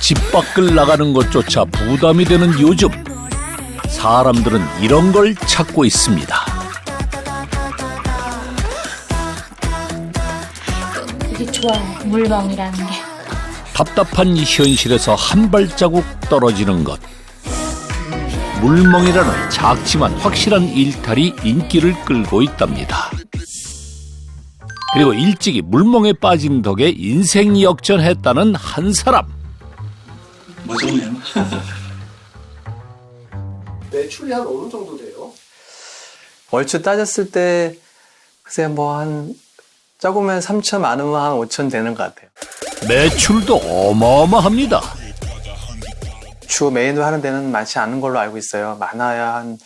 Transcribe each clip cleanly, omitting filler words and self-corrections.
집 밖을 나가는 것조차 부담이 되는 요즘, 사람들은 이런 걸 찾고 있습니다. 되게 좋아요, 물멍이라는 게. 답답한 이 현실에서 한 발자국 떨어지는 것. 물멍이라는 작지만 확실한 일탈이 인기를 끌고 있답니다. 그리고 일찍이 물멍에 빠진 덕에 인생 역전했다는 한 사람. 멋있네요. 매출이 한 어느 정도 돼요? 월주 따졌을 때 글쎄 뭐 한 적으면 3천, 많으면 한 5천 되는 것 같아요. 매출도 어마어마합니다. 주 메인으로 하는 데는 많지 않은 걸로 알고 있어요. 많아야 한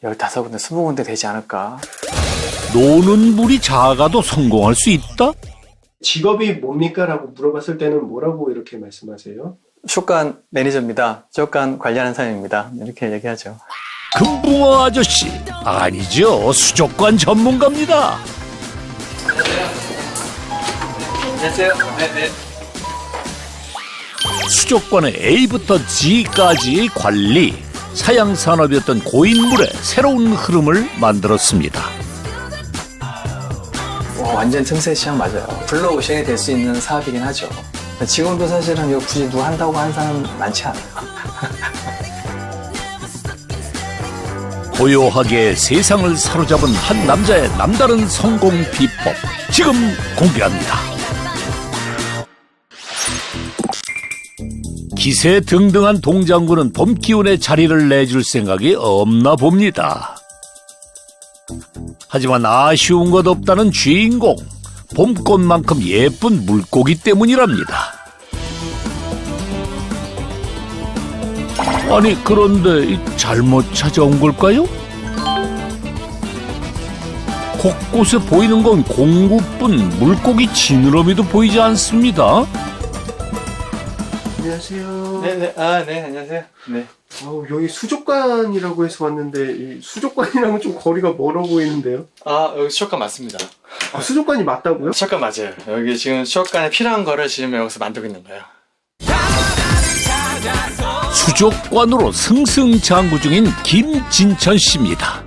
15군데, 20군데 되지 않을까. 노는 물이 작아도 성공할 수 있다? 직업이 뭡니까? 라고 물어봤을 때는 뭐라고 이렇게 말씀하세요? 수족관 매니저입니다. 수족관 관리하는 사람입니다. 이렇게 얘기하죠. 금붕어 아저씨 아니죠, 수족관 전문가입니다. 안녕하세요. 네. 수족관의 A부터 G까지 관리, 사양산업이었던 고인물의 새로운 흐름을 만들었습니다. 완전 틈새 시장 맞아요. 불러오셔야 될 수 있는 사업이긴 하죠. 지금도 사실은 이거 굳이 누가 한다고 하는 사람 많지 않아요. 고요하게 세상을 사로잡은 한 남자의 남다른 성공 비법, 지금 공개합니다. 기세등등한 동장군은 봄 기운에 자리를 내줄 생각이 없나 봅니다. 하지만 아쉬운 것 없다는 주인공, 봄꽃만큼 예쁜 물고기 때문이랍니다. 아니, 그런데 잘못 찾아온 걸까요? 곳곳에 보이는 건 공구뿐 물고기 지느러미도 보이지 않습니다. 안녕하세요. 네, 안녕하세요. 네. 여기 수족관이라고 해서 왔는데 이 수족관이랑은 좀 거리가 멀어 보이는데요? 여기 수족관 맞습니다. 수족관이 맞다고요? 수족관 맞아요. 여기 지금 수족관에 필요한 거를 지금 여기서 만들고 있는 거예요. 수족관으로 승승장구 중인 김진천 씨입니다.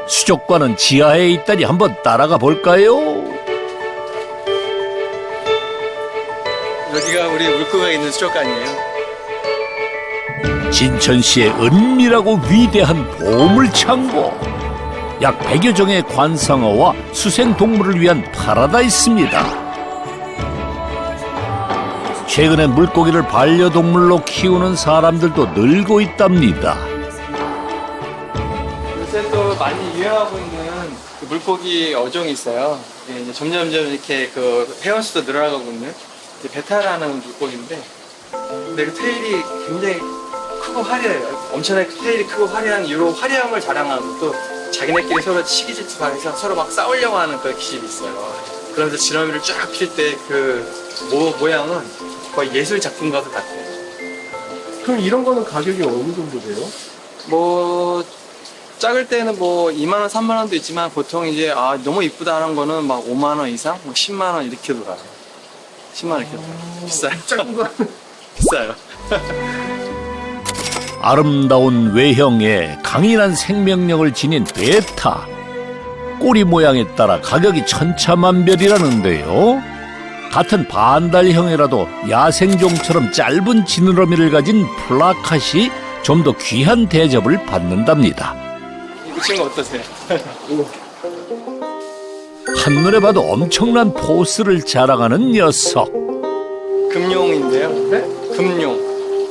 수족관은 지하에 있다니 한번 따라가 볼까요? 여기가 우리 물고기가 있는 수족관이에요. 진천 씨의 은밀하고 위대한 보물창고. 약 100여 종의 관상어와 수생동물을 위한 파라다이스입니다. 최근에 물고기를 반려동물로 키우는 사람들도 늘고 있답니다. 요새 또 많이 유행하고 있는 그 물고기 어종이 있어요. 이제 점점점 이렇게 그 회원수도 늘어나고 있는 베타라는 물고기인데, 근데 그 테일이 굉장히 크고 화려해요. 엄청나게 테일이 크고 화려한 이런 화려함을 자랑하고 또 자기네끼리 서로 시기 질투하면서 서로 막 싸우려고 하는 그 기질이 있어요. 그러면서 지렁이를 쫙 필 때 그 모양은 거의 예술 작품과 같아요. 그럼 이런 거는 가격이 어느 정도 돼요? 뭐 작을 때는 뭐 2만 원, 3만 원도 있지만 보통 이제 너무 이쁘다는 거는 막 5만 원 이상, 뭐 10만 원 이렇게 돌아요. 10만 원 이렇게 돌아요. 비싸요. 작은 거 비싸요. 아름다운 외형에 강인한 생명력을 지닌 베타. 꼬리 모양에 따라 가격이 천차만별이라는데요. 같은 반달형이라도 야생종처럼 짧은 지느러미를 가진 플라카시 좀 더 귀한 대접을 받는답니다. 이 친구 어떠세요? 한눈에 봐도 엄청난 포스를 자랑하는 녀석. 금용인데요. 네? 금용.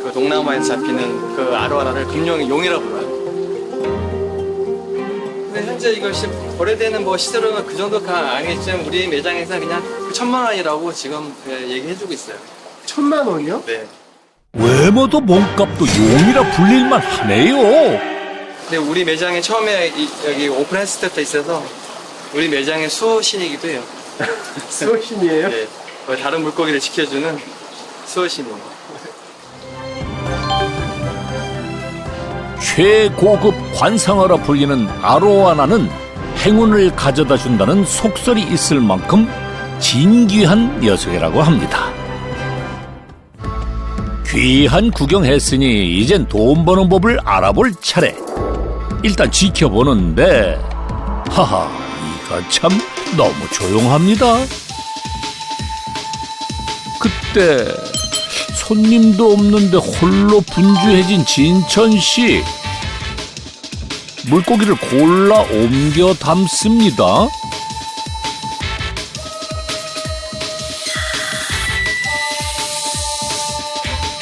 그 동남아에서 잡히는 그 아로하나를 금용이 용이라고 불러요. 근데 현재 이것이 거래되는 뭐 시세로는 그 정도가 아니겠지만 우리 매장에서 그냥 1,000만 원이라고 지금 얘기해주고 있어요. 1,000만 원이요? 네. 외모도 몸값도 용이라 불릴만 하네요. 근데 우리 매장에 처음에 여기 오픈했을 때부터 있어서 우리 매장의 수호신이기도 해요. 수호신이에요? 네. 다른 물고기를 지켜주는 수호신이에요. 최고급 관상어라 불리는 아로와나는 행운을 가져다 준다는 속설이 있을 만큼 진귀한 녀석이라고 합니다. 귀한 구경했으니 이젠 돈 버는 법을 알아볼 차례. 일단 지켜보는데 하하, 이거 참 너무 조용합니다. 그때 손님도 없는데 홀로 분주해진 진천씨. 물고기를 골라 옮겨 담습니다.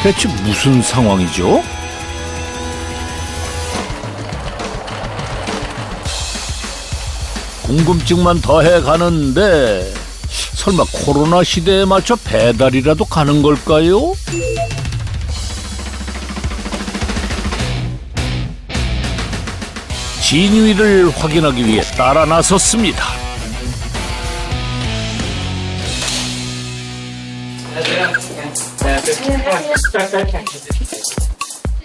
대체 무슨 상황이죠? 궁금증만 더해 가는데 설마 코로나 시대에 맞춰 배달이라도 가는 걸까요? 진위를 확인하기 위해 따라 나섰습니다.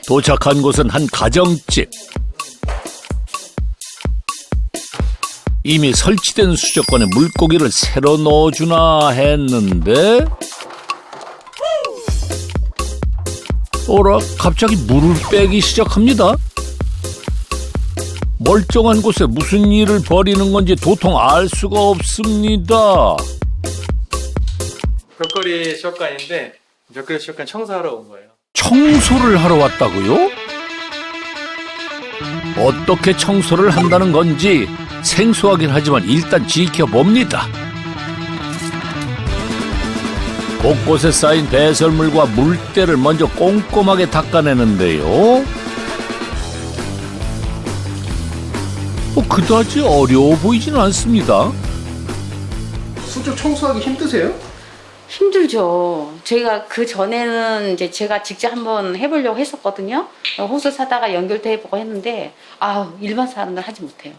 도착한 곳은 한 가정집. 이미 설치된 수족관에 물고기를 새로 넣어주나 했는데 어라, 갑자기 물을 빼기 시작합니다. 멀쩡한 곳에 무슨 일을 벌이는 건지 도통 알 수가 없습니다. 벽걸이 수족관인데 벽걸이 수족관 청소하러 온 거예요. 청소를 하러 왔다고요? 어떻게 청소를 한다는 건지 생소하긴 하지만 일단 지켜봅니다. 곳곳에 쌓인 배설물과 물때를 먼저 꼼꼼하게 닦아내는데요. 그다지 어려워 보이진 않습니다. 수조 청소하기 힘드세요? 힘들죠. 저희가 그 전에는 이제 제가 직접 한번 해보려고 했었거든요. 호수 사다가 연결도 해보고 했는데, 일반 사람들 하지 못해요.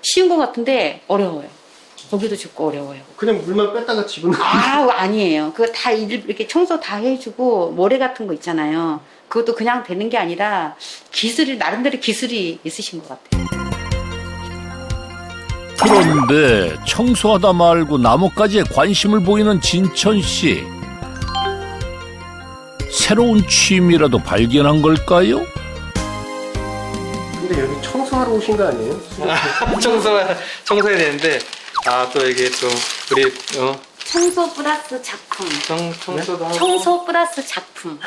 쉬운 것 같은데 어려워요. 보기도 쉽고 어려워요. 그냥 물만 뺐다가 집어넣는. 아니에요. 그거 다 이렇게 청소 다 해주고 모래 같은 거 있잖아요. 그것도 그냥 되는 게 아니라 나름대로 기술이 있으신 것 같아요. 그런데 청소하다 말고 나뭇가지에 관심을 보이는 진천씨. 새로운 취미라도 발견한 걸까요? 근데 여기 청소하러 오신 거 아니에요? 청소해야 되는데 또 이게 또 우리 청소 플러스 작품. 청소도 하고 청소 플러스 작품.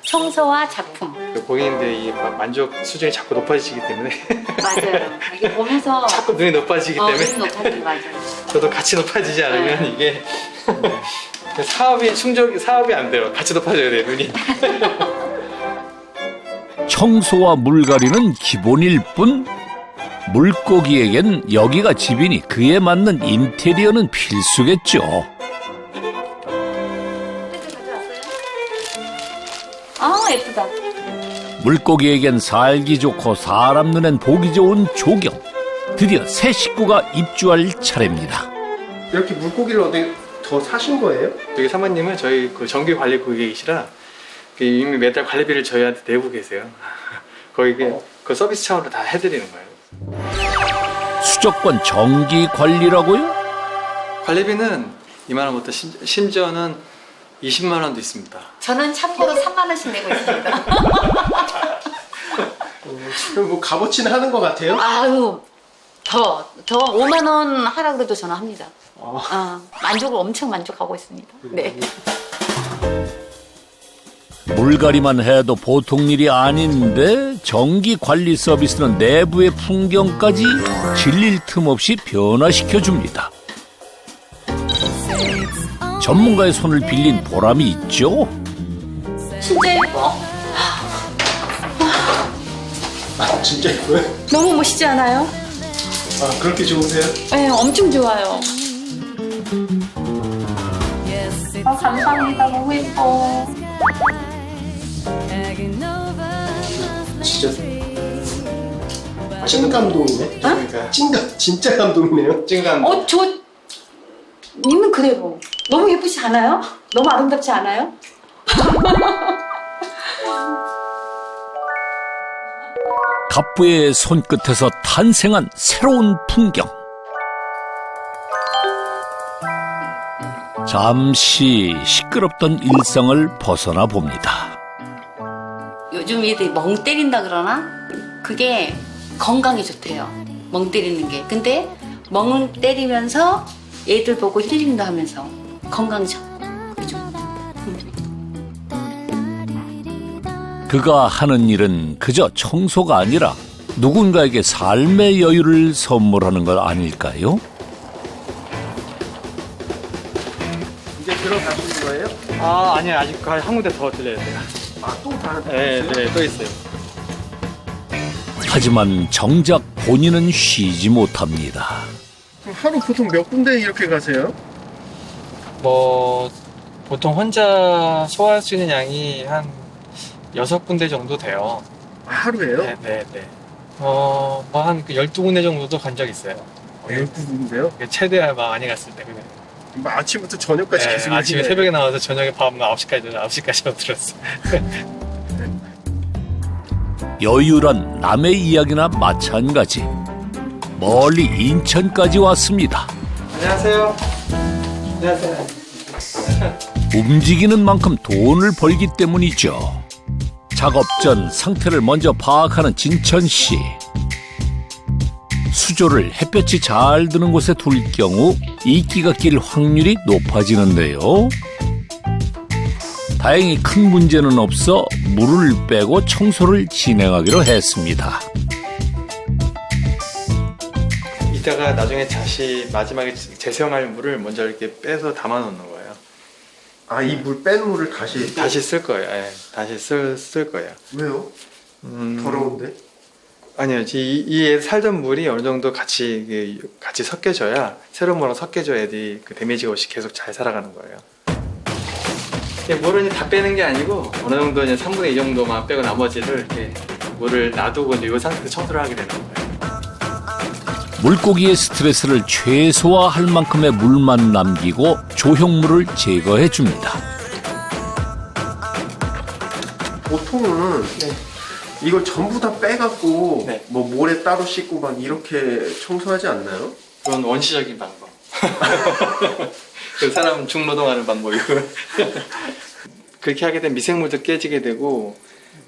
청소와 작품. 고객님들 이 만족 수준이 자꾸 높아지기 때문에 맞아요. 이게 보면서 자꾸 눈이 높아지기 때문에 눈이 높아지기 맞아요. 저도 같이 높아지지 않으면 이게 사업이 안 돼요. 같이 높아져야 돼요, 눈이. 청소와 물갈이는 기본일 뿐 물고기에겐 여기가 집이니 그에 맞는 인테리어는 필수겠죠. 예쁘다. 물고기에겐 살기 좋고 사람 눈엔 보기 좋은 조경. 드디어 새 식구가 입주할 차례입니다. 이렇게 물고기를 어디 더 사신 거예요? 여기 사모님은 저희 그 정기 관리 고객이시라 이미 매달 관리비를 저희한테 내고 계세요. 거의 그 서비스 차원으로 다 해드리는 거예요. 수족관 정기 관리라고요? 관리비는 2만 원부터 심지어는 20만 원도 있습니다. 저는 참고로 3만 원씩 내고 있습니다. 그럼 뭐 값어치는 하는 것 같아요? 더 5만 원 하라 그래도 저는 합니다. 만족을 엄청 만족하고 있습니다. 네. 물갈이만 해도 보통 일이 아닌데 정기 관리 서비스는 내부의 풍경까지 질릴 틈 없이 변화시켜줍니다. 전문가의 손을 빌린 보람이 있죠. 진짜 예뻐. 진짜 예뻐요? 너무 멋있지 않아요? 그렇게 좋으세요? 네, 엄청 좋아요. 감사합니다. 너무 예뻐. 진짜 찐 감동이네. 진짜 감동이네요. 찐감. 님은 그대로. 너무 예쁘지 않아요? 너무 아름답지 않아요? 갑부의 손끝에서 탄생한 새로운 풍경. 잠시 시끄럽던 일상을 벗어나 봅니다. 요즘 애들이 멍 때린다 그러나? 그게 건강에 좋대요. 멍 때리는 게. 근데 멍 때리면서 애들 보고 힐링도 하면서 건강에 좋고. 그게 좋은 것 같아요. 그가 하는 일은 그저 청소가 아니라 누군가에게 삶의 여유를 선물하는 것 아닐까요? 이제 들어가시는 거예요? 아, 아니요. 아직 한 군데 더 들려야 돼요. 아, 또 다른 데 네, 있어요? 네, 또 있어요. 하지만 정작 본인은 쉬지 못합니다. 그럼 하루 보통 몇 군데 이렇게 가세요? 뭐 보통 혼자 소화할 수 있는 양이 한 6군데 정도 돼요. 아, 하루에요? 네, 네, 네. 뭐한 12군데 정도도 간 적 있어요. 12군데요? 최대한 많이 갔을 때. 그냥. 아침부터 저녁까지 네, 계속 아침에 하시네. 새벽에 나와서 저녁에 밤 9시까지 들었어요. 여유란 남의 이야기나 마찬가지. 멀리 인천까지 왔습니다. 안녕하세요. 안녕하세요. 움직이는 만큼 돈을 벌기 때문이죠. 작업 전 상태를 먼저 파악하는 진천 씨. 수조를 햇볕이 잘 드는 곳에 둘 경우 이끼가 낄 확률이 높아지는데요. 다행히 큰 문제는 없어 물을 빼고 청소를 진행하기로 했습니다. 이따가 나중에 다시 마지막에 재사용할 물을 먼저 이렇게 빼서 담아 놓는 거예요. 아, 이 물 뺀 물을 다시 쓸 거예요. 예, 다시 쓸 거예요. 왜요? 더러운데? 아니요, 이 살던 물이 어느 정도 같이 섞여져야 새로운 물랑 섞여져야 애들이 그 데미지가 없이 계속 잘 살아가는 거예요. 물은 다 빼는 게 아니고 어느 정도 이제 3분의 2 정도만 빼고 나머지를 이렇게 물을 놔두고 이제 이 상태에서 청소를 하게 되는 거예요. 물고기의 스트레스를 최소화할 만큼의 물만 남기고 조형물을 제거해 줍니다. 보통은 네. 이걸 전부 다 빼갖고 네. 뭐 모래 따로 씻고 막 이렇게 청소하지 않나요? 그건 원시적인 방법. 그 사람 중노동하는 방법이고. 그렇게 하게 되면 미생물도 깨지게 되고,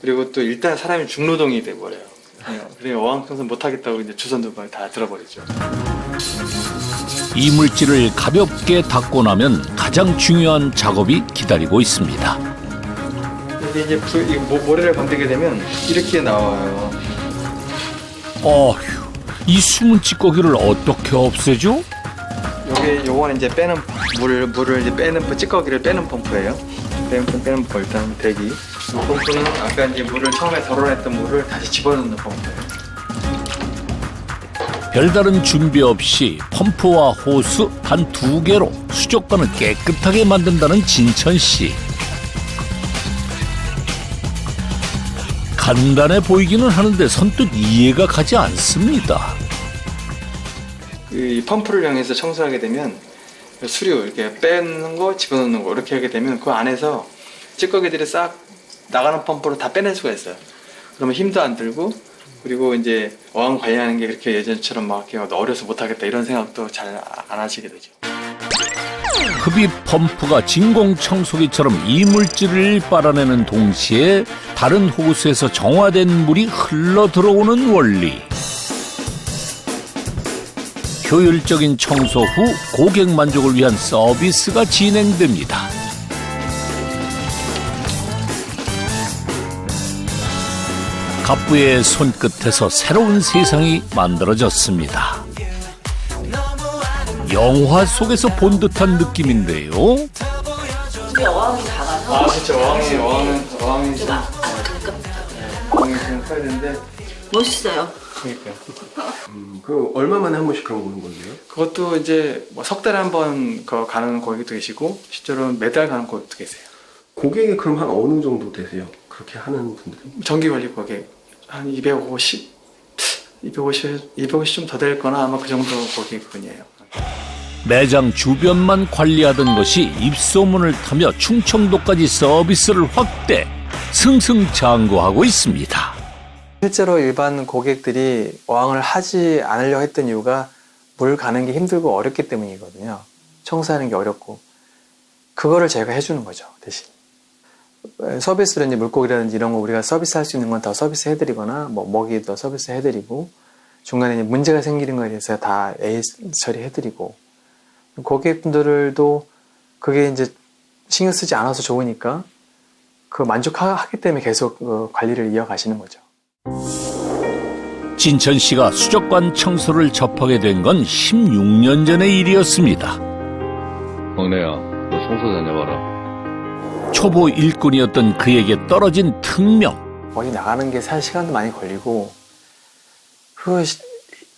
그리고 또 일단 사람이 중노동이 돼버려요. 그래서 어항청소 못하겠다고 이제 주선도 다 들어버리죠. 이물질을 가볍게 닦고 나면 가장 중요한 작업이 기다리고 있습니다. 근데 이제 모래를 건드게 되면 이렇게 나와요. 어휴, 이 숨은 찌꺼기를 어떻게 없애죠? 요거는 이제 빼는 물을 이제 빼는 찌꺼기를 빼는 펌프예요. 빼는 펌프 일단 대기. 이 펌프는 아까 이제 물을 처음에 덜어냈던 물을 다시 집어넣는 펌프예요. 별다른 준비 없이 펌프와 호스 단 2개로 수족관을 깨끗하게 만든다는 진천 씨. 간단해 보이기는 하는데 선뜻 이해가 가지 않습니다. 이 펌프를 이용해서 청소하게 되면 수류 이렇게 빼는 거 집어넣는 거 이렇게 하게 되면 그 안에서 찌꺼기들이 싹 나가는 펌프로 다 빼낼 수가 있어요. 그러면 힘도 안 들고, 그리고 이제 어항 관리하는 게 그렇게 예전처럼 막 이렇게 어려서 못하겠다 이런 생각도 잘 안 하시게 되죠. 흡입 펌프가 진공 청소기처럼 이물질을 빨아내는 동시에 다른 호스에서 정화된 물이 흘러 들어오는 원리. 효율적인 청소 후 고객 만족을 위한 서비스가 진행됩니다. 갑부의 손끝에서 새로운 세상이 만들어졌습니다. 영화 속에서 본 듯한 느낌인데요. 우리 어항이 작아서 아 진짜 어항이 좀 가깝다. 어항이 좀 커야 되는데. 멋있어요. 그러니까요. 그 얼마 만에 한 번씩 그런 거 오는 건데요? 그것도 이제 뭐 석 달에 한 번 가는 고객도 계시고 실제로 매달 가는 고객도 계세요. 고객이 그럼 한 어느 정도 되세요? 그렇게 하는 분들? 정기 관리 고객 한 250 좀 더 될 거나 아마 그 정도 고객분이에요. 매장 주변만 관리하던 것이 입소문을 타며 충청도까지 서비스를 확대, 승승장구하고 있습니다. 실제로 일반 고객들이 어항을 하지 않으려고 했던 이유가 물 가는 게 힘들고 어렵기 때문이거든요. 청소하는 게 어렵고. 그거를 저희가 해주는 거죠, 대신. 서비스로 이제 물고기라든지 이런 거 우리가 서비스 할 수 있는 건 다 서비스 해드리거나, 뭐, 먹이도 서비스 해드리고, 중간에 이제 문제가 생기는 거에 대해서 다 AS 처리해드리고, 고객분들도 그게 이제 신경 쓰지 않아서 좋으니까, 그 만족하기 때문에 계속 그 관리를 이어가시는 거죠. 진천 씨가 수족관 청소를 접하게 된 건 16년 전의 일이었습니다. 막내야, 너 청소 다녀봐라. 초보 일꾼이었던 그에게 떨어진 특명. 어디 나가는 게 사실 시간도 많이 걸리고,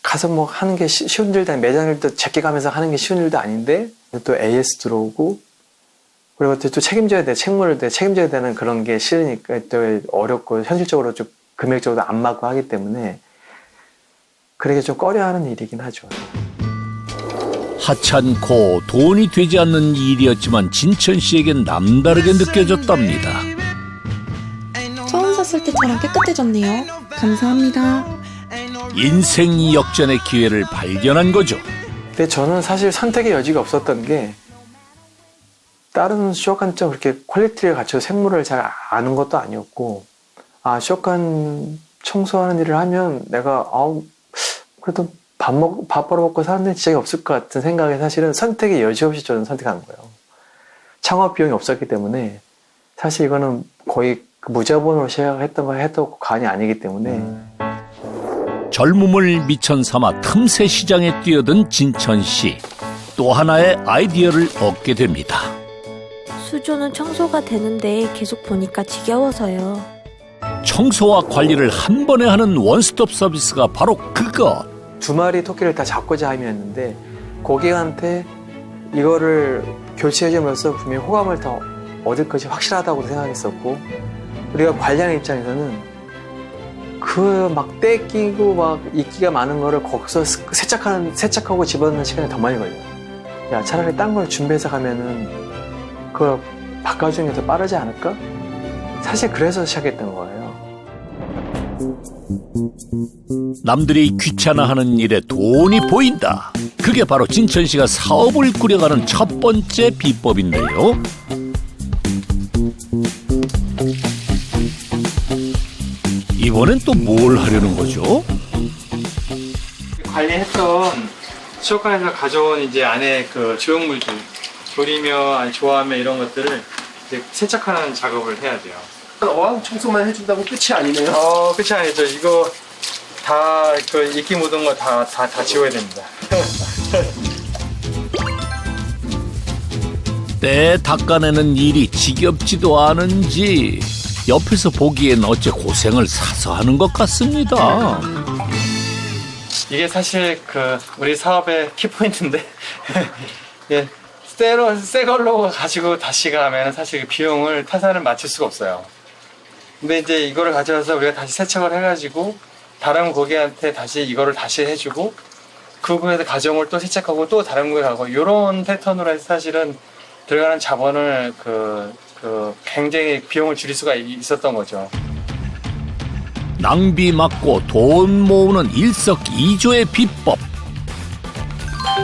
가서 뭐 하는 게 쉬운 일도 아니, 매장 일도 제끼 가면서 하는 게 쉬운 일도 아닌데, 또 AS 들어오고, 그리고 또 책임져야 돼, 책무를 책임져야 되는 그런 게 싫으니까 또 어렵고, 현실적으로 좀 금액적으로 안 맞고 하기 때문에, 그러게 좀 꺼려하는 일이긴 하죠. 하찮고 돈이 되지 않는 일이었지만 진천 씨에겐 남다르게 느껴졌답니다. 처음 샀을 때처럼 깨끗해졌네요. 감사합니다. 인생 역전의 기회를 발견한 거죠. 근데 저는 사실 선택의 여지가 없었던 게, 다른 수족관처럼 그렇게 퀄리티를 갖춰서 생물을 잘 아는 것도 아니었고, 아, 수족관 청소하는 일을 하면 내가, 그래도 밥 벌어먹고 사는 데 지장이 없을 것 같은 생각에 사실은 선택의 여지 없이 저는 선택한 거예요. 창업 비용이 없었기 때문에 사실 이거는 거의 무자본으로 시작했던 거 해도 과언이 아니기 때문에. 젊음을 미천 삼아 틈새 시장에 뛰어든 진천 씨. 또 하나의 아이디어를 얻게 됩니다. 수조는 청소가 되는데 계속 보니까 지겨워서요. 청소와 관리를 한 번에 하는 원스톱 서비스가 바로 그것. 2마리 토끼를 다 잡고자 함이었는데, 고객한테 이거를 교체해주면서 분명히 호감을 더 얻을 것이 확실하다고 생각했었고, 우리가 관리하는 입장에서는 그 막 떼끼고 막 이끼가 많은 거를 거기서 세척하고 집어넣는 시간이 더 많이 걸려요. 야, 차라리 딴 걸 준비해서 가면은 그걸 바꿔주는 게 더 빠르지 않을까? 사실 그래서 시작했던 거예요. 남들이 귀찮아하는 일에 돈이 보인다. 그게 바로 진천 씨가 사업을 꾸려가는 첫 번째 비법인데요. 이번엔 또 뭘 하려는 거죠? 관리했던 수족관에서 가져온 이제 안에 그 조형물들, 조리며 아니 조화며 이런 것들을 이제 세척하는 작업을 해야 돼요. 어항 청소만 해준다고 끝이 아니네요. 끝이 아니죠. 이거 다 그 이끼 묻은 거 다 지워야 됩니다. 때 닦아내는 일이 지겹지도 않은지 옆에서 보기엔 어째 고생을 사서 하는 것 같습니다. 이게 사실 그 우리 사업의 키포인트인데 예, 새 걸로 가지고 다시 가면 사실 그 비용을 타산을 맞출 수가 없어요. 근데 이제 이거를 가져와서 우리가 다시 세척을 해가지고 다른 고객한테 다시 이거를 다시 해주고 그 고객한테 가정을 또 세척하고 또 다른 고객 가고 이런 패턴으로 해서 사실은 들어가는 자본을 굉장히 비용을 줄일 수가 있었던 거죠. 낭비 막고 돈 모으는 일석이조의 비법.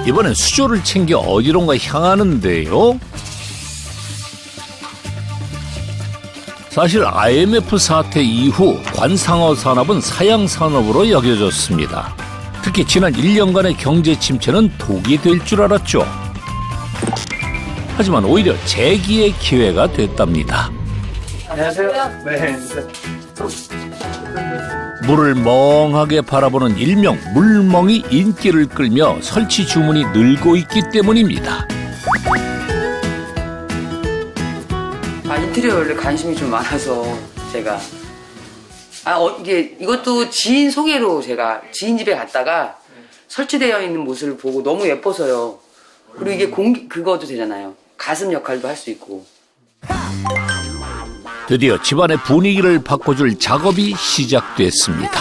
이번엔 수조를 챙겨 어디론가 향하는데요. 사실 IMF 사태 이후 관상어 산업은 사양 산업으로 여겨졌습니다. 특히 지난 1년간의 경제 침체는 독이 될 줄 알았죠. 하지만 오히려 재기의 기회가 됐답니다. 안녕하세요. 네. 물을 멍하게 바라보는 일명 물멍이 인기를 끌며 설치 주문이 늘고 있기 때문입니다. 인테리어 원래 관심이 좀 많아서 제가 이것도 지인 소개로 제가 지인 집에 갔다가 설치되어 있는 모습을 보고 너무 예뻐서요. 그리고 이게 그거도 되잖아요. 가슴 역할도 할 수 있고. 드디어 집안의 분위기를 바꿔줄 작업이 시작됐습니다.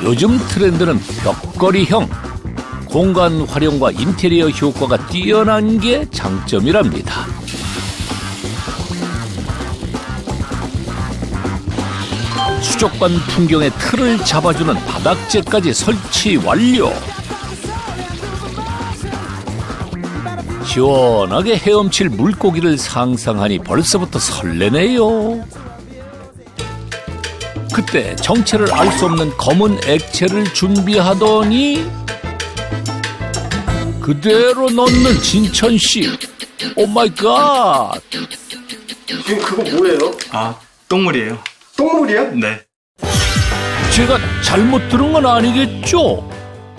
요즘 트렌드는 벽걸이형. 공간 활용과 인테리어 효과가 뛰어난 게 장점이랍니다. 수족관 풍경의 틀을 잡아주는 바닥재까지 설치 완료. 시원하게 헤엄칠 물고기를 상상하니 벌써부터 설레네요. 그때 정체를 알 수 없는 검은 액체를 준비하더니 그대로 넣는 진천 씨. 오 마이 갓. 지금 그거 뭐예요? 아, 똥물이에요. 똥물이야? 네. 제가 잘못 들은 건 아니겠죠?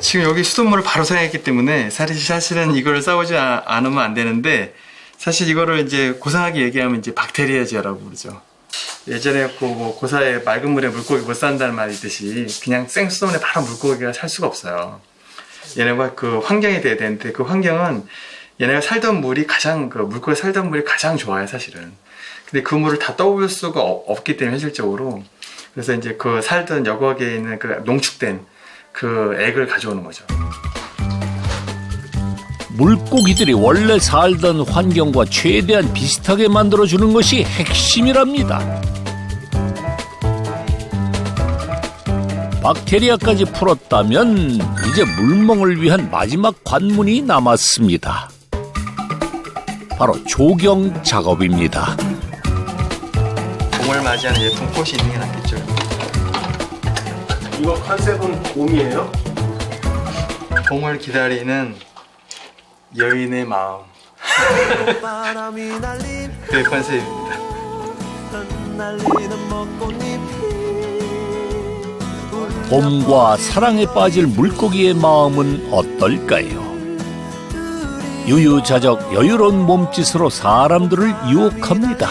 지금 여기 수돗물을 바로 사용했기 때문에 사실은 이거를 싸우지 않으면 안 되는데, 사실 이거를 이제 고상하게 얘기하면 이제 박테리아제라고 그러죠. 예전에 뭐 고사에 맑은 물에 물고기 못 산다는 말이 있듯이 그냥 생수돗물에 바로 물고기가 살 수가 없어요. 얘네가 그 환경이 돼야 되는데, 그 환경은 얘네가 살던 물이 가장, 그 물고기 살던 물이 가장 좋아요, 사실은. 근데 그 물을 다 떠올 수가 없기 때문에 현실적으로. 그래서 이제 그 살던 여과기에 있는 그 농축된 그 액을 가져오는 거죠. 물고기들이 원래 살던 환경과 최대한 비슷하게 만들어주는 것이 핵심이랍니다. 박테리아까지 풀었다면 이제 물멍을 위한 마지막 관문이 남았습니다. 바로 조경 작업입니다. 봄을 맞이하는 이제 동꽃이 있는 게 낫겠죠. 이거 컨셉은 봄이에요? 봄을 기다리는 여인의 마음. 그게 컨셉입니다. 봄과 사랑에 빠질 물고기의 마음은 어떨까요? 유유자적 여유로운 몸짓으로 사람들을 유혹합니다.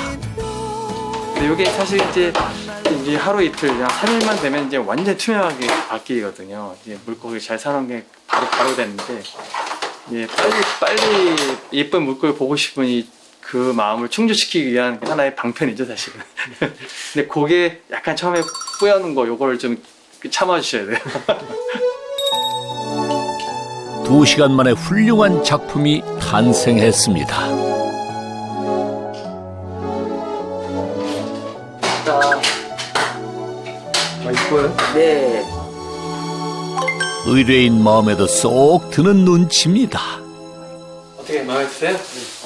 근데 이게 사실 이제 하루 이틀, 그냥 3일만 되면 이제 완전 투명하게 바뀌거든요. 이제 물고기 잘 사는 게 바로 되는데, 예, 빨리 예쁜 물고기 보고 싶으니 그 마음을 충족시키기 위한 하나의 방편이죠, 사실은. 근데 그게 약간 처음에 뿌여놓은 거, 요거를 좀 참아주셔야 돼요. 2시간 만에 훌륭한 작품이 탄생했습니다. 이뻐요? 네. 의뢰인 마음에도 쏙 드는 눈치입니다. 어떻게 마음에 드세요?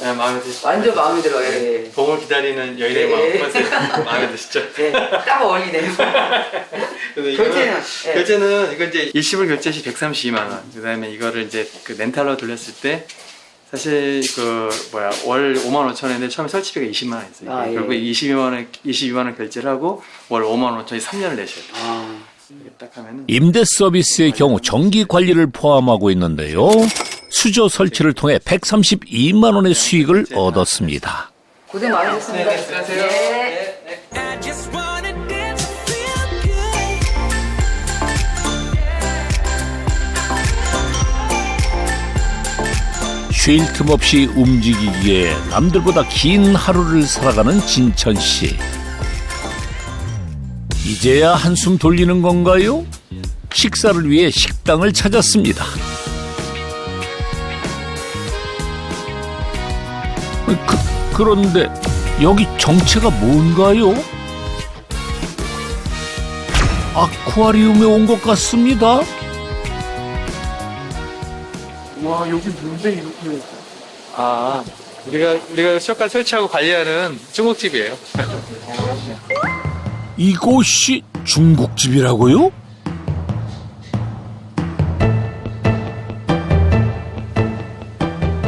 네, 마음에 드시죠? 완전 마음에 들어요. 예. 봄을 기다리는 여인의 네. 마음 컨셉 마음에 드시죠? 네, 딱 어울리네요. 결제는? 예. 결제는 이거 이제 일시불 결제 시 132만 원. 그다음에 이거를 이제 그 렌탈로 돌렸을 때 사실 월 5만 5천 원인데 처음에 설치비가 20만 원 있어요. 아, 예. 결국 22만 원 결제를 하고 월 5만 5천이 3년을 내셔야 돼요. 아. 이게 딱 하면은 임대 서비스의 경우 정기 관리를 포함하고 있는데요. 수조 설치를 통해 132만 원의 수익을 얻었습니다. 고생 많으셨습니다. 네, 수고하세요. 네. 쉴 틈 없이 움직이기에 남들보다 긴 하루를 살아가는 진천 씨. 이제야 한숨 돌리는 건가요? 식사를 위해 식당을 찾았습니다. 그런데 여기 정체가 뭔가요? 아쿠아리움에 온 것 같습니다. 와, 여기 뭔데 이렇게. 아, 우리가 수족관 설치하고 관리하는 중국집이에요. 이곳이 중국집이라고요?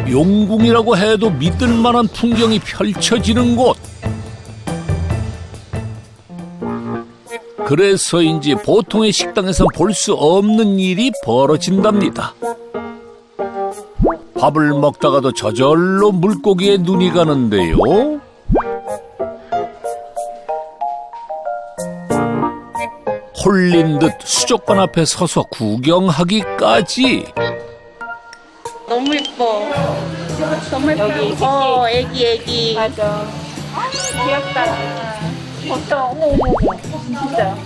용궁이라고 해도 믿을 만한 풍경이 펼쳐지는 곳. 그래서인지 보통의 식당에선 볼 수 없는 일이 벌어진답니다. 밥을 먹다가도 저절로 물고기에 눈이 가는데요. 홀린 듯 수족관 앞에 서서 구경하기까지. 너무 예뻐. 너무 예뻐. 애기. 맞아. 귀엽다. 어떠? 어머. 진짜.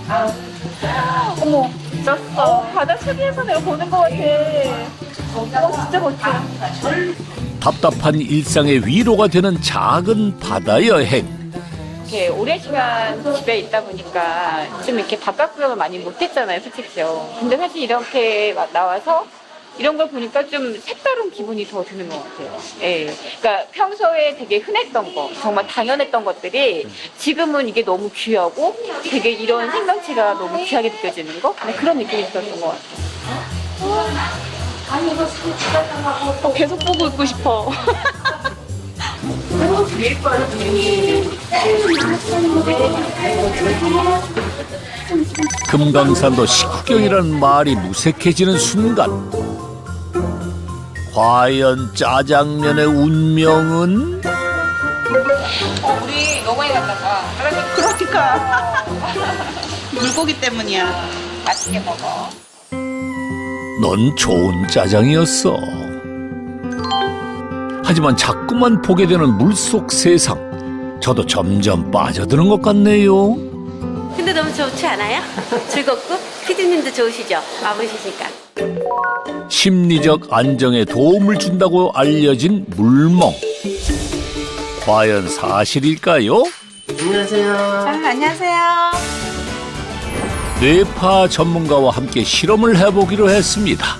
어머. 멋졌어. 바다 속에서 내가 보는 것 같아. 진짜 멋져. 답답한 일상의 위로가 되는 작은 바다 여행. 이렇게 오랜 시간 집에 있다 보니까 좀 이렇게 바깥 구경을 많이 못했잖아요, 솔직히요. 근데 사실 이렇게 나와서 이런 걸 보니까 좀 색다른 기분이 더 드는 것 같아요. 예. 그러니까 평소에 되게 흔했던 거, 정말 당연했던 것들이 지금은 이게 너무 귀하고 되게 이런 생명체가 너무 귀하게 느껴지는 거? 그런 느낌이 들었던 것 같아요. 계속 보고 있고 싶어. 금강산도 식후경이라는 말이 무색해지는 순간 과연 짜장면의 운명은? 우리 너무 많이 갔다가. 그러니까. 물고기 때문이야. 맛있게 먹어. 넌 좋은 짜장이었어. 하지만 자꾸만 보게 되는 물속 세상. 저도 점점 빠져드는 것 같네요. 근데 너무 좋지 않아요? 즐겁고 피디님도 좋으시죠? 와보시니까. 심리적 안정에 도움을 준다고 알려진 물멍. 과연 사실일까요? 안녕하세요. 안녕하세요. 뇌파 전문가와 함께 실험을 해보기로 했습니다.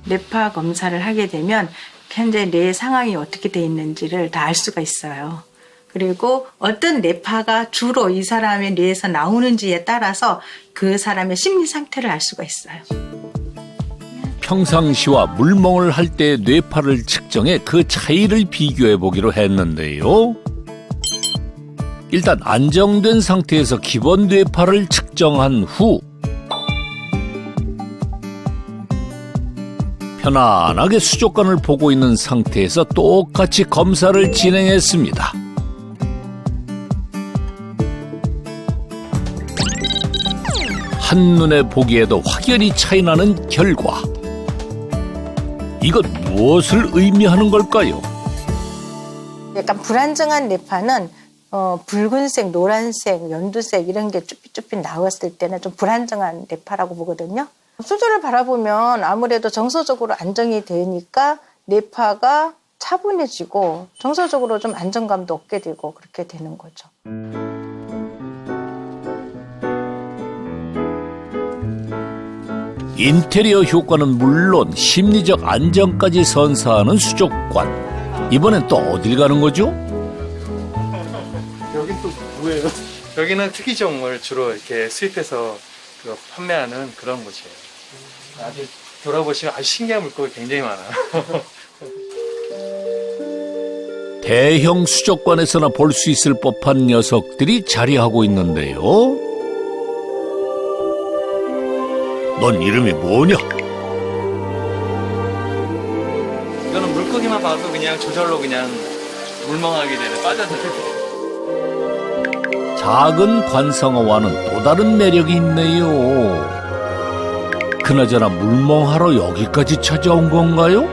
뇌파 검사를 하게 되면 현재 뇌 상황이 어떻게 돼 있는지를 다 알 수가 있어요. 그리고 어떤 뇌파가 주로 이 사람의 뇌에서 나오는지에 따라서 그 사람의 심리 상태를 알 수가 있어요. 평상시와 물멍을 할 때 뇌파를 측정해 그 차이를 비교해 보기로 했는데요. 일단 안정된 상태에서 기본 뇌파를 측정한 후 편안하게 수족관을 보고 있는 상태에서 똑같이 검사를 진행했습니다. 한눈에 보기에도 확연히 차이나는 결과. 이건 무엇을 의미하는 걸까요? 약간 불안정한 뇌파는 붉은색, 노란색, 연두색 이런 게 쭈삣쭈삣 나왔을 때는 좀 불안정한 뇌파라고 보거든요. 수조를 바라보면 아무래도 정서적으로 안정이 되니까 뇌파가 차분해지고 정서적으로 좀 안정감도 얻게 되고 그렇게 되는 거죠. 인테리어 효과는 물론 심리적 안정까지 선사하는 수족관. 이번엔 또 어딜 가는 거죠? 여긴 또 뭐예요? 여기는 특이종을 주로 이렇게 수입해서 판매하는 그런 곳이에요. 아주 돌아보시면 아주 신기한 물고기 굉장히 많아요. 대형 수족관에서나 볼 수 있을 법한 녀석들이 자리하고 있는데요. 넌 이름이 뭐냐? 이거는 물고기만 봐도 그냥 저절로 그냥 물멍하게 되는, 빠져들어요. 작은 관상어와는 또 다른 매력이 있네요. 그나저나 물멍하러 여기까지 찾아온 건가요?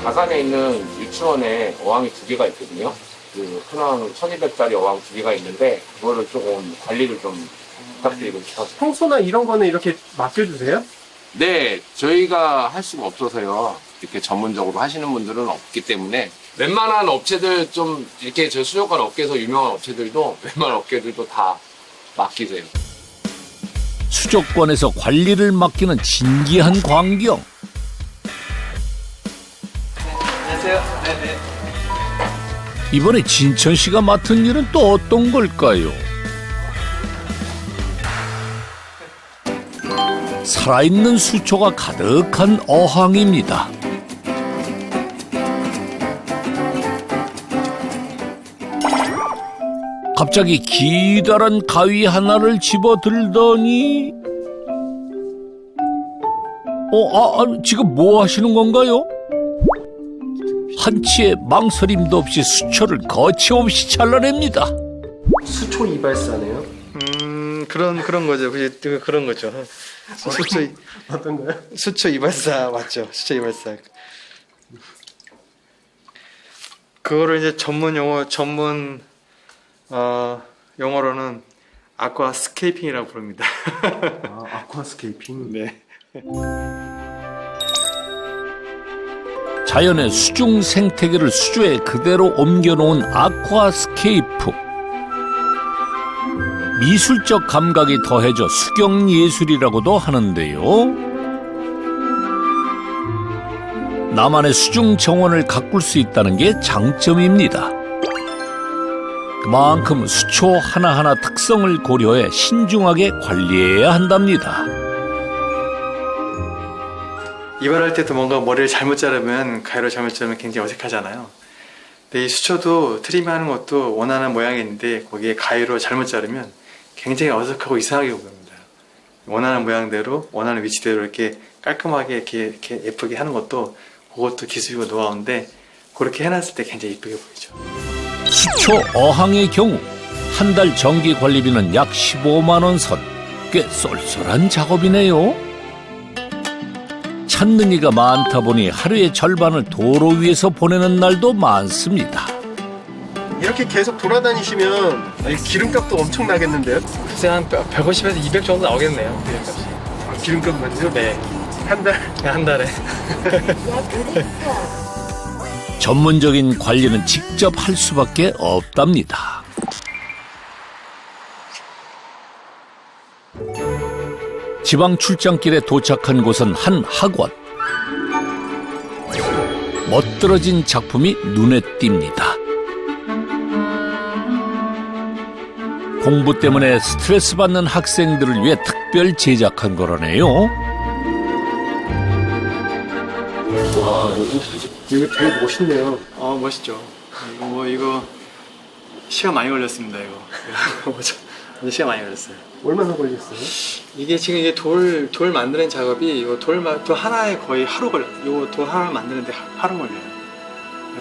다산에 있는 유치원에 어항이 2개가 있거든요. 그 큰어항 1200짜리 어항 2개가 있는데 그거를 조금 관리를 좀 부탁드리고 싶어서. 청소나 이런 거는 이렇게 맡겨주세요? 네, 저희가 할 수가 없어서요. 이렇게 전문적으로 하시는 분들은 없기 때문에 웬만한 업체들 좀 이렇게 저 수족관 업계에서 유명한 업체들도 웬만한 업계들도 다 맡기세요. 수족관에서 관리를 맡기는 진기한 광경. 안녕하세요. 네네. 이번에 진천 씨가 맡은 일은 또 어떤 걸까요? 살아있는 수초가 가득한 어항입니다. 갑자기 기다란 가위 하나를 집어들더니 지금 뭐 하시는 건가요? 한치의 망설임도 없이 수초를 거침없이 잘라냅니다. 수초 이발사네요. 그런 거죠. 그런 거죠. 수초 어떤가요? 수초 이발사 맞죠? 수초 이발사. 그거를 이제 전문 용어로는 아쿠아스케이핑이라고 부릅니다. 아쿠아스케이핑. 네. 자연의 수중 생태계를 수조에 그대로 옮겨놓은 아쿠아스케이프. 미술적 감각이 더해져 수경예술이라고도 하는데요. 나만의 수중 정원을 가꿀 수 있다는 게 장점입니다. 그만큼 수초 하나하나 특성을 고려해 신중하게 관리해야 한답니다. 이발할 때도 뭔가 머리를 잘못 자르면 가위로 잘못 자르면 굉장히 어색하잖아요. 근데 이 수초도 트림하는 것도 원하는 모양인데 거기에 가위로 잘못 자르면 굉장히 어색하고 이상하게 보입니다. 원하는 모양대로 원하는 위치대로 이렇게 깔끔하게 이렇게 예쁘게 하는 것도 그것도 기술이고 노하우인데 그렇게 해놨을 때 굉장히 예쁘게 보이죠. 수초 어항의 경우 한 달 정기 관리비는 약 15만 원 선. 꽤 쏠쏠한 작업이네요. 찾는 이가 많다 보니 하루의 절반을 도로 위에서 보내는 날도 많습니다. 이렇게 계속 돌아다니시면 기름값도 엄청 나겠는데요? 글쎄 한 150에서 200 정도 나오겠네요. 기름값만요? 네. 한 달? 네, 한 달에. 전문적인 관리는 직접 할 수밖에 없답니다. 지방 출장길에 도착한 곳은 한 학원. 멋들어진 작품이 눈에 띕니다. 공부 때문에 스트레스 받는 학생들을 위해 특별 제작한 거라네요. 와, 이거 되게 멋있네요. 멋있죠. 이거 시간 많이 걸렸습니다. 이거 완전 시간 많이 걸렸어요. 얼마나 걸렸어요? 이게 지금 이게 돌 만드는 작업이 이거 돌 하나에 거의 하루 걸려요. 이거 돌 하나 만드는데 하루 걸려요.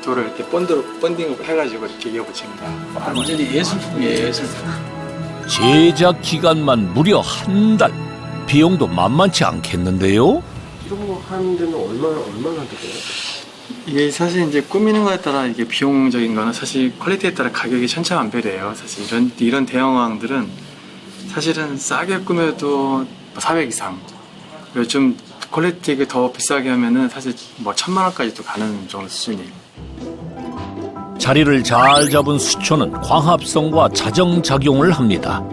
돌을 이렇게 본딩을 해가지고 이렇게 이어붙입니다. 완전히 예술품이에요, 예술품. 제작 기간만 무려 한 달. 비용도 만만치 않겠는데요? 이런 거 하는 데는 얼마나 들어요? 이게 사실 이제 꾸미는 거에 따라 이게 비용적인 거는 사실 퀄리티에 따라 가격이 천차만별이에요. 사실 이런 대형왕들은 사실은 싸게 꾸며도 400 이상. 그리고 좀 퀄리티가 더 비싸게 하면은 사실 뭐 1000만 원까지도 가는 정도 수준이에요. 자리를 잘 잡은 수초는 광합성과 자정작용을 합니다.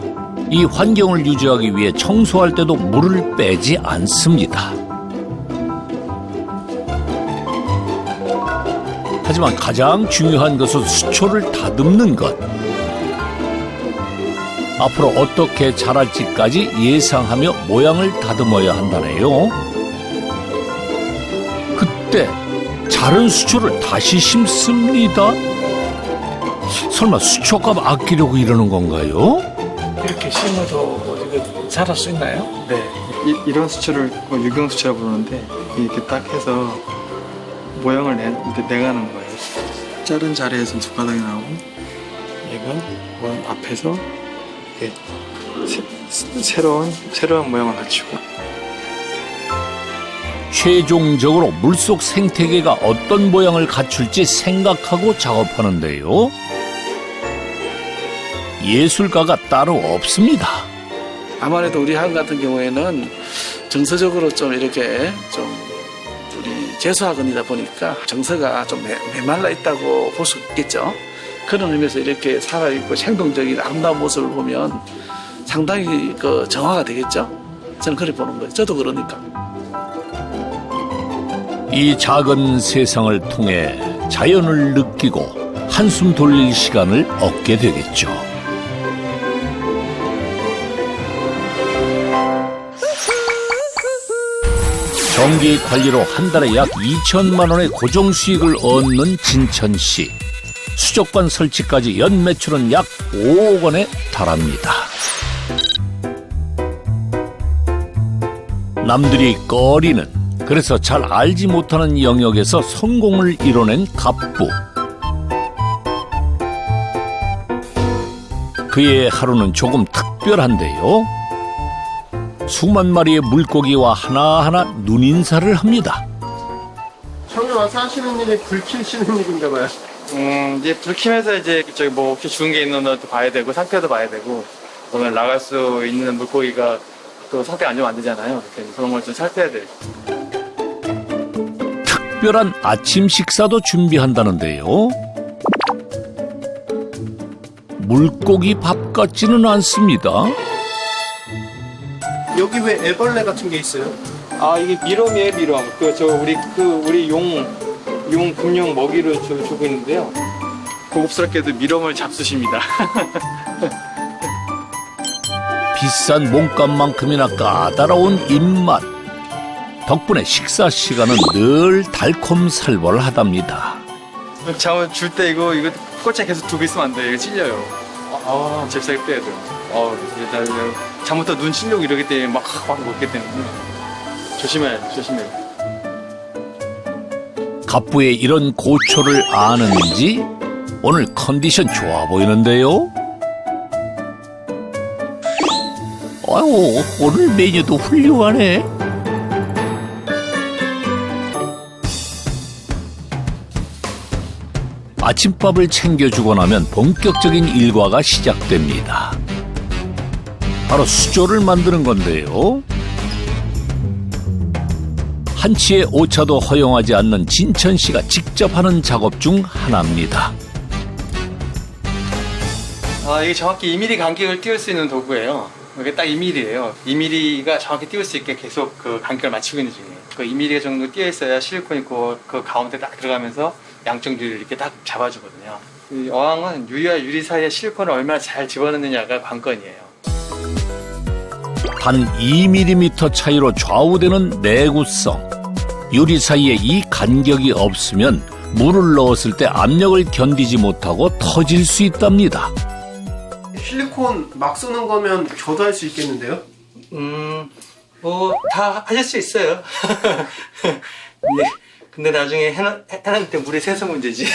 이 환경을 유지하기 위해 청소할 때도 물을 빼지 않습니다. 하지만 가장 중요한 것은 수초를 다듬는 것. 앞으로 어떻게 자랄지까지 예상하며 모양을 다듬어야 한다네요. 그때 자른 수초를 다시 심습니다. 설마 수초값 아끼려고 이러는 건가요? 이렇게 심어도 이거 자랄 수 있나요? 네. 이런 수초를 유경수초라고 부르는데 이렇게 딱 해서 모양을 내가는 거예요. 자른 자리에서 두 가닥이 나오고 얘가 앞에서 이렇게 새로운 모양을 갖추고 최종적으로 물속 생태계가 어떤 모양을 갖출지 생각하고 작업하는데요. 예술가가 따로 없습니다. 아무래도 우리 학원 같은 경우에는 정서적으로 좀 이렇게 좀 우리 재수학원이다 보니까 정서가 좀 메말라 있다고 볼 수 있겠죠. 그런 의미에서 이렇게 살아있고 생동적인 아름다운 모습을 보면 상당히 정화가 되겠죠. 저는 그렇게 보는 거예요. 저도 그러니까. 이 작은 세상을 통해 자연을 느끼고 한숨 돌릴 시간을 얻게 되겠죠. 정기 관리로 한 달에 약 2천만 원의 고정 수익을 얻는 진천 씨. 수족관 설치까지 연 매출은 약 5억 원에 달합니다. 남들이 꺼리는, 그래서 잘 알지 못하는 영역에서 성공을 이뤄낸 갑부. 그의 하루는 조금 특별한데요. 수만 마리의 물고기와 하나하나 눈인사를 합니다. 처음에 와서 하시는 일이 불 켜시는 일인가 봐요. 이제 불 켜면서 이제 저기 뭐 혹시 죽은 게 있는 것도 봐야 되고 상태도 봐야 되고 그러면 나갈 수 있는 물고기가 또 상태가 안 좋으면 안 되잖아요. 그래서 그런 걸 좀 살펴야 돼요. 특별한 아침 식사도 준비한다는데요. 물고기 밥 같지는 않습니다. 여기 왜 애벌레 같은 게 있어요? 아, 이게 미럼이에요, 미럼. 우리 용 금용 먹이로 주고 있는데요. 고급스럽게도 미럼을 잡수십니다. 비싼 몸값만큼이나 까다로운 입맛. 덕분에 식사 시간은 늘 달콤살벌하답니다. 잠을 줄 때 이거 꼬치에 계속 두고 있으면 안 돼요. 이거 찔려요. 잽싸게 빼야 돼요. 잠부터 눈 찔려고 이러기 때문에 막 먹기 때문에 조심해야 돼요. 갑부의 이런 고초를 아는지 오늘 컨디션 좋아 보이는데요. 아유, 오늘 메뉴도 훌륭하네. 아침밥을 챙겨주고 나면 본격적인 일과가 시작됩니다. 바로 수조를 만드는 건데요. 한치의 오차도 허용하지 않는 진천 씨가 직접 하는 작업 중 하나입니다. 이게 정확히 2mm 간격을 띄울 수 있는 도구예요. 이게 딱 2mm예요. 2mm가 정확히 띄울 수 있게 계속 그 간격을 맞추고 있는 중이에요. 그 2mm 정도 띄어 있어야 실리콘이 그 가운데 딱 들어가면서 양쪽 유리를 이렇게 딱 잡아주거든요. 이 어항은 유리와 유리 사이에 실리콘을 얼마나 잘 집어넣느냐가 관건이에요. 단 2mm 차이로 좌우되는 내구성. 유리 사이에 이 간격이 없으면 물을 넣었을 때 압력을 견디지 못하고 터질 수 있답니다. 실리콘 막 쓰는 거면 저도 할 수 있겠는데요? 다 하실 수 있어요. 근데 나중에 해놨을 때 물에 새서 문제지.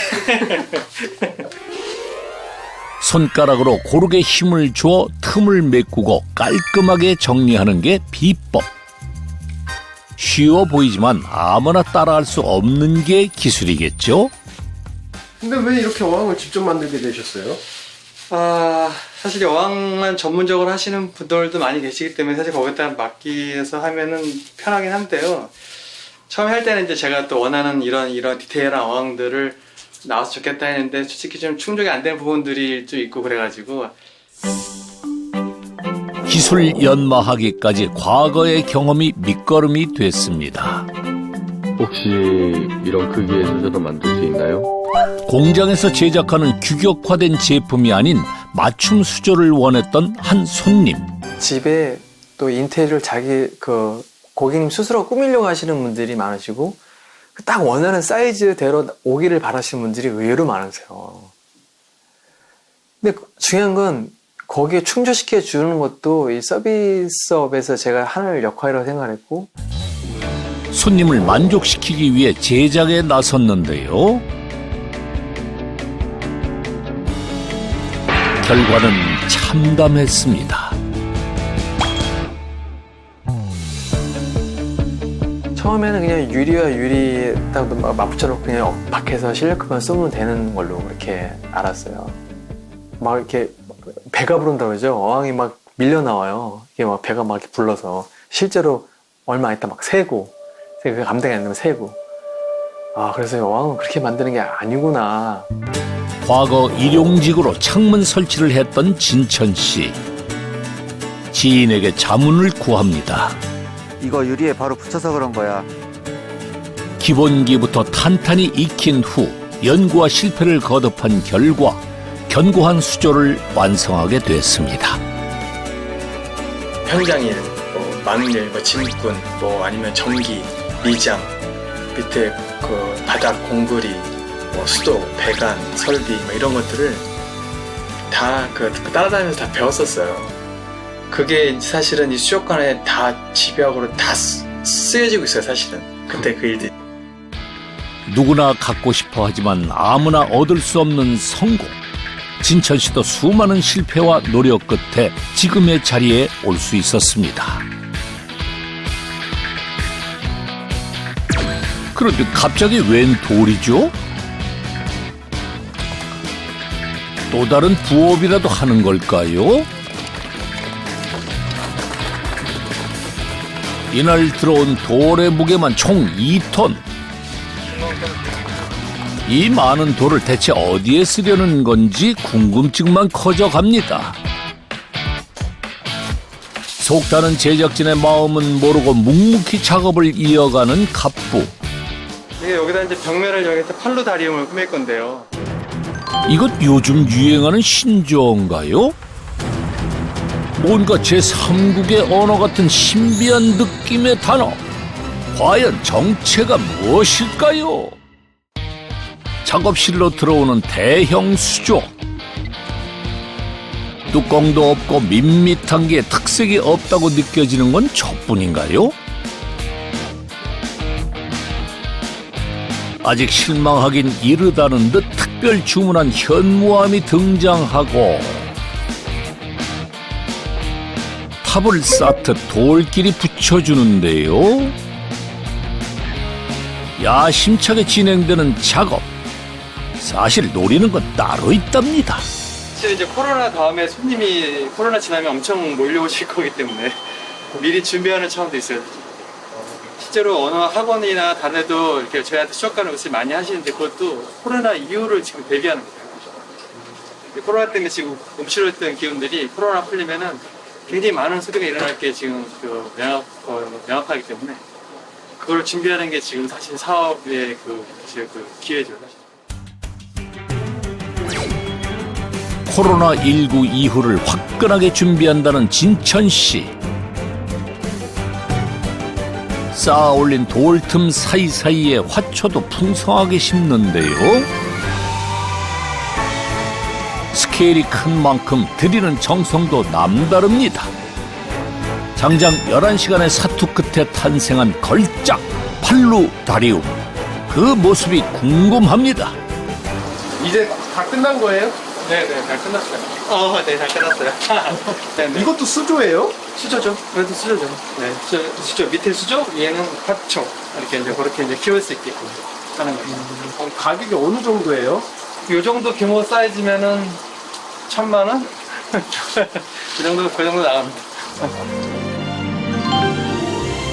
손가락으로 고르게 힘을 주어 틈을 메꾸고 깔끔하게 정리하는 게 비법. 쉬워 보이지만 아무나 따라할 수 없는 게 기술이겠죠? 근데 왜 이렇게 어항을 직접 만들게 되셨어요? 사실 어항만 전문적으로 하시는 분들도 많이 계시기 때문에 사실 거기다 맡기서 하면은 편하긴 한데요. 처음에 할 때는 이제 제가 또 원하는 이런 디테일한 어항들을 나와서 좋겠다 했는데 솔직히 좀 충족이 안 되는 부분들이 좀 있고 그래가지고 기술 연마하기까지 과거의 경험이 밑거름이 됐습니다. 혹시 이런 크기의 수저도 만들 수 있나요? 공장에서 제작하는 규격화된 제품이 아닌 맞춤 수조를 원했던 한 손님. 집에 또 인테리어를 자기 고객님 스스로 꾸미려고 하시는 분들이 많으시고 딱 원하는 사이즈대로 오기를 바라시는 분들이 의외로 많으세요. 근데 중요한 건 거기에 충족시켜 주는 것도 이 서비스업에서 제가 하는 역할이라고 생각했고 손님을 만족시키기 위해 제작에 나섰는데요. 결과는 참담했습니다. 처음에는 그냥 유리와 유리 딱 맞붙여놓고 그냥 밖에서 실리콘만 쏘면 되는 걸로 그렇게 알았어요. 막 이렇게 배가 부른다고 그러죠. 어항이 막 밀려 나와요. 이게 막 배가 막 이렇게 불러서 실제로 얼마 있다 막 새고 그 감당이 안 되면 새고 그래서 어항은 그렇게 만드는 게 아니구나. 과거 일용직으로 창문 설치를 했던 진천 씨. 지인에게 자문을 구합니다. 이거 유리에 바로 붙여서 그런 거야. 기본기부터 탄탄히 익힌 후 연구와 실패를 거듭한 결과 견고한 수조를 완성하게 됐습니다. 현장일, 만일, 짐꾼, 아니면 전기, 미장, 밑에 바닥 공구리, 수도, 배관, 설비 이런 것들을 다 따라다니면서 다 배웠었어요. 그게 사실은 이 수족관에 다 집약으로 다 쓰여지고 있어요, 사실은. 그때 그 일들이. 누구나 갖고 싶어 하지만 아무나 얻을 수 없는 성공. 진천 씨도 수많은 실패와 노력 끝에 지금의 자리에 올 수 있었습니다. 그런데 갑자기 웬 돌이죠? 또 다른 부업이라도 하는 걸까요? 이날 들어온 돌의 무게만 총 2톤. 이 많은 돌을 대체 어디에 쓰려는 건지 궁금증만 커져갑니다. 속다는 제작진의 마음은 모르고 묵묵히 작업을 이어가는 갑부. 이게 여기다 이제 벽면을 여기서 팔로다리움을 꾸밀 건데요. 이것 요즘 유행하는 신조어인가요? 뭔가 제3국의 언어 같은 신비한 느낌의 단어. 과연 정체가 무엇일까요? 작업실로 들어오는 대형 수조. 뚜껑도 없고 밋밋한 게 특색이 없다고 느껴지는 건 저뿐인가요? 아직 실망하긴 이르다는 듯 특별 주문한 현무암이 등장하고 탑을 쌓듯 돌끼리 붙여주는데요. 야심차게 진행되는 작업. 사실 노리는 건 따로 있답니다. 사실 이제 코로나 다음에 손님이 코로나 지나면 엄청 몰려오실 거기 때문에 미리 준비하는 차원도 있어요. 실제로 언어 학원이나 다른 데도 이렇게 저희한테 수업가는 것을 많이 하시는데 그것도 코로나 이후를 지금 대비하는 거예요. 코로나 때문에 지금 움츠러졌던 기운들이 코로나 풀리면은 굉장히 많은 소비가 일어날 게 지금 명확하기 때문에 그걸 준비하는 게 지금 사실 사업의 그 기회죠. 코로나19 이후를 화끈하게 준비한다는 진천 씨. 쌓아 올린 돌 틈 사이사이에 화초도 풍성하게 심는데요. 스케일이 큰 만큼 들이는 정성도 남다릅니다. 장장 11시간의 사투 끝에 탄생한 걸작 팔루다리움. 그 모습이 궁금합니다. 이제 다 끝난 거예요? 네네, 잘 끝났어요. 네, 잘 끝났어요. 네. 이것도 수조예요? 수조죠. 그래도 수조죠. 네, 수조 밑에 수조, 위에는 화초. 이렇게 이제 그렇게 이제 키울 수 있게끔 하는 거죠. 가격이 어느 정도예요? 요 정도 규모 사이즈면은 1,000만 원? 그 정도 나갑니다.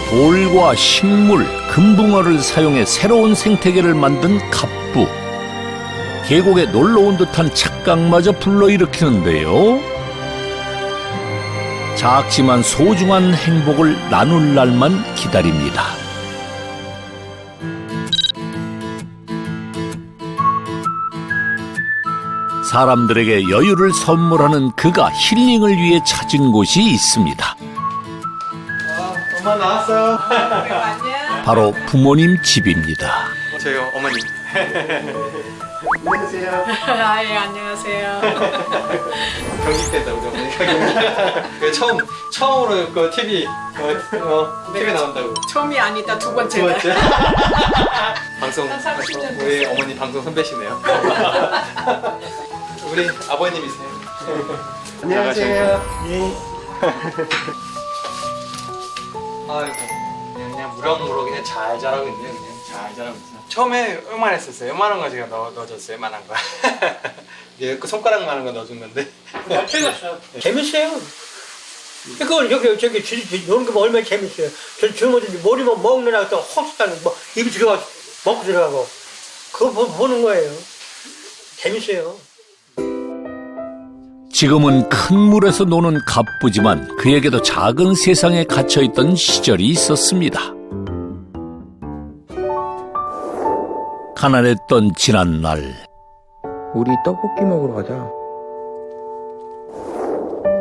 돌과 식물, 금붕어를 사용해 새로운 생태계를 만든 갑부. 계곡에 놀러온 듯한 착각마저 불러일으키는데요. 작지만 소중한 행복을 나눌 날만 기다립니다. 사람들에게 여유를 선물하는 그가 힐링을 위해 찾은 곳이 있습니다. 엄마 나왔어요. 바로 부모님 집입니다. 저희 어머니. 안녕하세요. 예, 안녕하세요. 경직된다 우리 어머니. 처음으로 그 TV 나온다고. 처음이 아니다, 두 번째다. 방송 우리 어머니 방송 선배시네요. 우리 아버님이세요. 안녕하세요. 예. 아이고 그냥 무럭무럭 그냥 잘 자라고 있네요. 그냥 잘 자라고 있어요. 처음에 요만했었어요. 요만한 거 제가 넣어줬어요. 요만한 거. 예, 그 손가락만한 거 넣어줬는데. 잘 찍었어. 재밌어요. 그걸 저기 노는 거 얼마나 재밌어요. 저 주머니 머리만 먹느라 또 헛다는 뭐 입이 들어가 먹고 들어가고 그거 보는 거예요. 재밌어요. 지금은 큰 물에서 노는 갑부지만 그에게도 작은 세상에 갇혀있던 시절이 있었습니다. 가난했던 지난날 우리 떡볶이 먹으러 가자.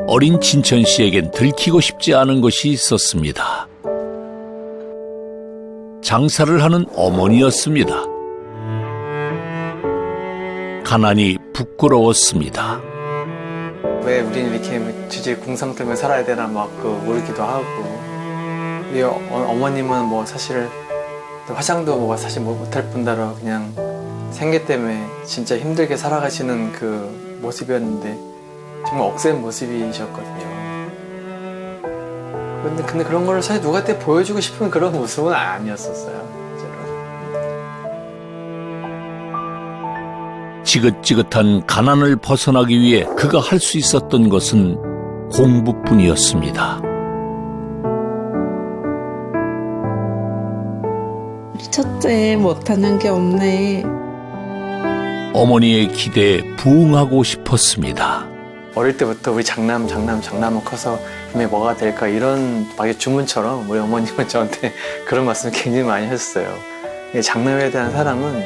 어린 진천 씨에겐 들키고 싶지 않은 것이 있었습니다. 장사를 하는 어머니였습니다. 가난이 부끄러웠습니다. 왜 우리는 이렇게 주제 궁상 때문에 살아야 되나 막 모르기도 하고 우리 어머님은 뭐 사실 화장도 뭐 사실 못할 뿐더러 그냥 생계 때문에 진짜 힘들게 살아가시는 그 모습이었는데 정말 억센 모습이셨거든요. 근데 그런 걸 사실 누구한테 보여주고 싶은 그런 모습은 아니었었어요. 지긋지긋한 가난을 벗어나기 위해 그가 할 수 있었던 것은 공부뿐이었습니다. 우리 첫째 못하는 게 없네. 어머니의 기대에 부응하고 싶었습니다. 어릴 때부터 우리 장남은 커서 분명히 뭐가 될까 이런 막 주문처럼 우리 어머님은 저한테 그런 말씀을 굉장히 많이 하셨어요. 장남에 대한 사랑은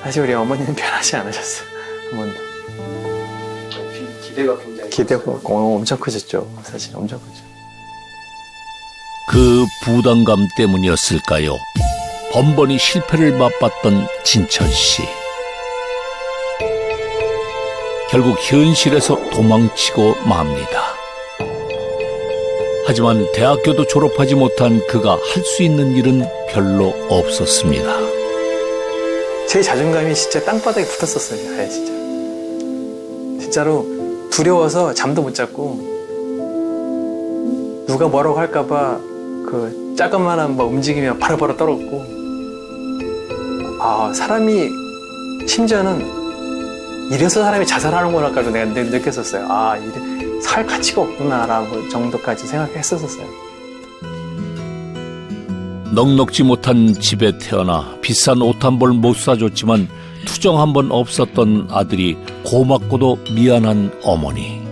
사실 우리 어머니는 변하지 않으셨어요. 한 번도. 기대가 굉장히 기대가 엄청 커졌죠. 사실 엄청 커죠. 그 부담감 때문이었을까요? 번번이 실패를 맛봤던 진천 씨. 결국 현실에서 도망치고 맙니다. 하지만 대학교도 졸업하지 못한 그가 할 수 있는 일은 별로 없었습니다. 제 자존감이 진짜 땅바닥에 붙었었어요. 아예 진짜. 진짜로 두려워서 잠도 못 잤고 누가 뭐라고 할까봐 그 조그만한 뭐 움직이면 바로바로 떨었고 사람이 심지어는 이래서 사람이 자살하는구나까지 내가 느꼈었어요. 이래 살 가치가 없구나라고 정도까지 생각했었어요. 넉넉지 못한 집에 태어나 비싼 옷 한 벌 못 사줬지만 투정 한 번 없었던 아들이 고맙고도 미안한 어머니.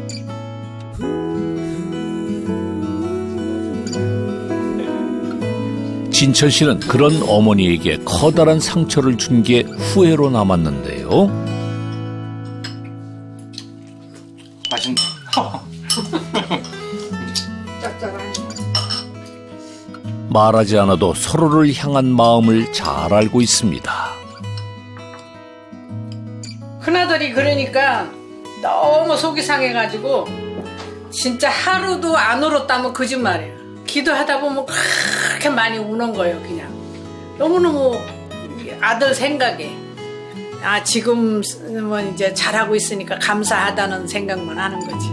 진천 씨는 그런 어머니에게 커다란 상처를 준 게 후회로 남았는데요. 맛있네. 말하지 않아도 서로를 향한 마음을 잘 알고 있습니다. 큰아들이 그러니까 너무 속이 상해가지고 진짜 하루도 안 울었다면 거짓말이에요. 기도하다 보면 그렇게 많이 우는 거예요. 그냥 너무너무 아들 생각에 지금은 이제 잘하고 있으니까 감사하다는 생각만 하는 거지.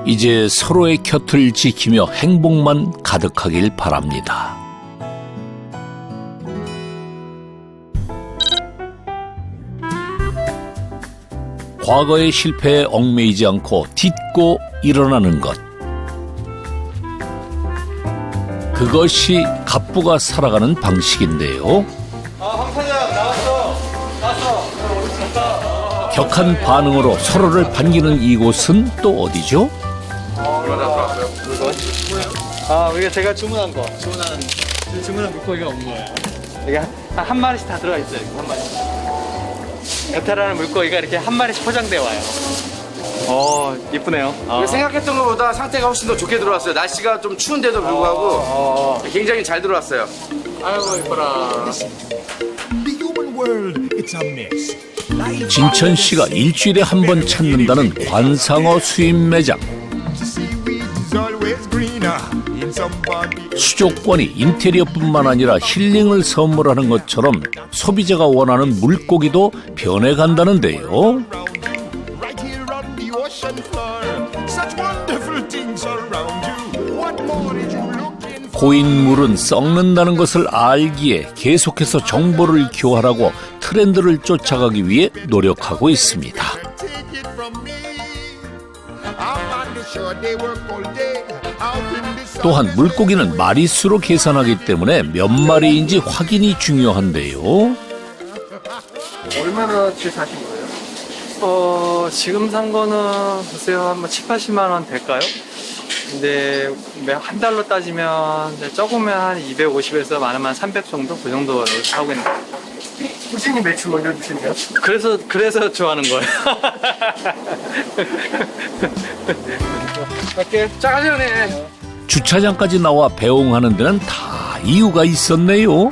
이제 서로의 곁을 지키며 행복만 가득하길 바랍니다. 과거의 실패에 얽매이지 않고 딛고 일어나는 것. 그것이 갑부가 살아가는 방식인데요. 황 사장 나왔어. 격한 반응으로 서로를 반기는 이곳은 또 어디죠? 이게 제가 주문한 물고기가 온 거예요. 이게 한 마리씩 다 들어가 있어요. 한 마리씩. 베테랑은 물고기가 이렇게 한 마리씩 포장돼 와요. 이쁘네요. 생각했던 것보다 상태가 훨씬 더 좋게 들어왔어요. 날씨가 좀 추운데도 불구하고 굉장히 잘 들어왔어요. 아이고 이뻐라. 진천 씨가 일주일에 한 번 찾는다는 관상어 수입 매장. 수족관이 인테리어뿐만 아니라 힐링을 선물하는 것처럼 소비자가 원하는 물고기도 변해간다는데요. 고인물은 썩는다는 것을 알기에 계속해서 정보를 교환하고 트렌드를 쫓아가기 위해 노력하고 있습니다. 또한 물고기는 마리수로 계산하기 때문에 몇 마리인지 확인이 중요한데요. 얼마나치 사신 거예요? 지금 산 거는 글쎄요 한 7, 80만 원 될까요? 근데 한 달로 따지면 적으면 한 250에서 많으면 300 정도? 그 정도 하고 있는 거예요. 꾸준히 매출 올려주시네요. 그래서 좋아하는 거예요. 갈게. 짜가지네. 주차장까지 나와 배웅하는 데는 다 이유가 있었네요.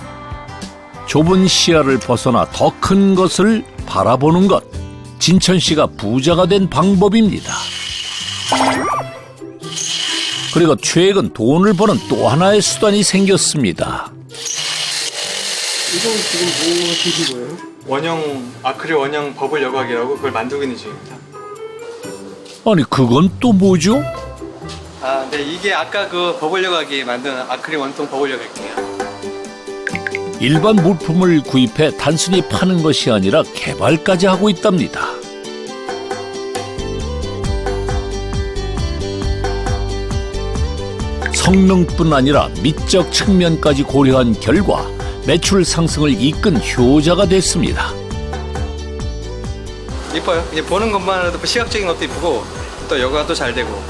좁은 시야를 벗어나 더 큰 것을 바라보는 것. 진천 씨가 부자가 된 방법입니다. 그리고 최근 돈을 버는 또 하나의 수단이 생겼습니다. 이건 지금 뭐 하신 거예요? 아크릴 원형 버블 여과기라고 그걸 만들고 있는 중입니다. 아니 그건 또 뭐죠? 네, 이게 아까 그 버블 여과기 만든 아크릴 원통 버블 여과기예요. 일반 물품을 구입해 단순히 파는 것이 아니라 개발까지 하고 있답니다. 성능뿐 아니라 미적 측면까지 고려한 결과 매출 상승을 이끈 효자가 됐습니다. 이뻐요. 이제 보는 것만 해도 시각적인 것도 이쁘고 또 여가도 잘 되고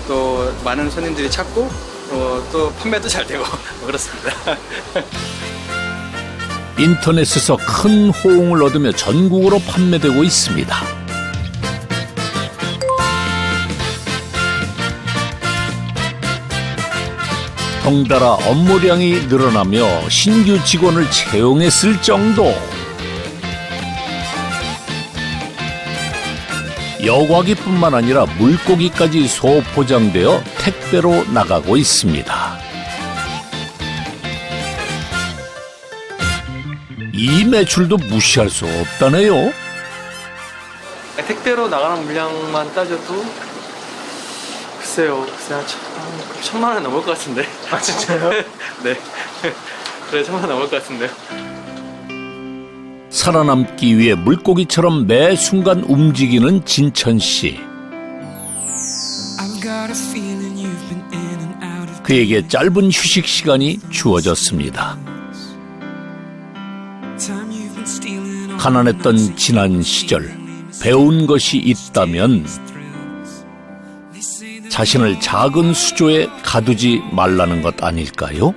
또 많은 손님들이 찾고 또 판매도 잘 되고 그렇습니다. 인터넷에서 큰 호응을 얻으며 전국으로 판매되고 있습니다. 덩달아 업무량이 늘어나며 신규 직원을 채용했을 정도. 여과기뿐만 아니라 물고기까지 소포장되어 택배로 나가고 있습니다. 이 매출도 무시할 수 없다네요. 택배로 나가는 물량만 따져도 글쎄요, 한 1,000만 원 넘을 것 같은데. 아, 진짜요? 네. 그래, 1,000만 원 넘을 것 같은데요. 살아남기 위해 물고기처럼 매 순간 움직이는 진천 씨. 그에게 짧은 휴식 시간이 주어졌습니다. 가난했던 지난 시절 배운 것이 있다면 자신을 작은 수조에 가두지 말라는 것 아닐까요?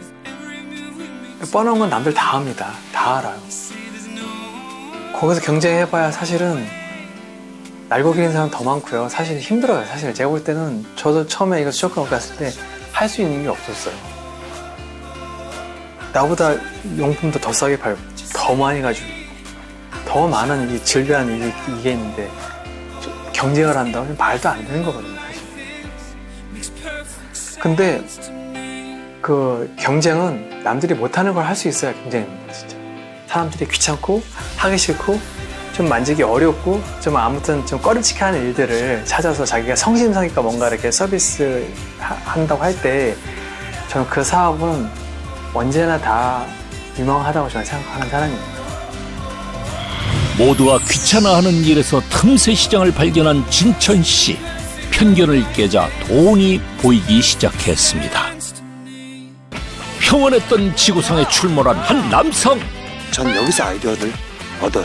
뻔한 건 남들 다 합니다. 다 알아요. 거기서 경쟁해봐야 사실은 날고 기는 사람 더 많고요. 사실 힘들어요. 사실 제가 볼 때는 저도 처음에 이거 수족관 갔을 때 할 수 있는 게 없었어요. 나보다 용품도 더 싸게 팔고 더 많이 가지고 더 많은 이 질비한 이게 있는데 경쟁을 한다고 말도 안 되는 거거든요. 사실. 근데 그 경쟁은 남들이 못하는 걸 할 수 있어야 경쟁입니다. 진짜. 사람들이 귀찮고 하기 싫고 좀 만지기 어렵고 좀 아무튼 좀 꺼리치게 하는 일들을 찾아서 자기가 성심성의껏 뭔가 이렇게 서비스 한다고 할 때 저는 그 사업은 언제나 다 유망하다고 저는 생각하는 사람입니다. 모두가 귀찮아하는 일에서 틈새 시장을 발견한 진천 씨. 편견을 깨자 돈이 보이기 시작했습니다. 평온했던 지구상에 출몰한 한 남성. 전 여기서 아이디어를 얻어요.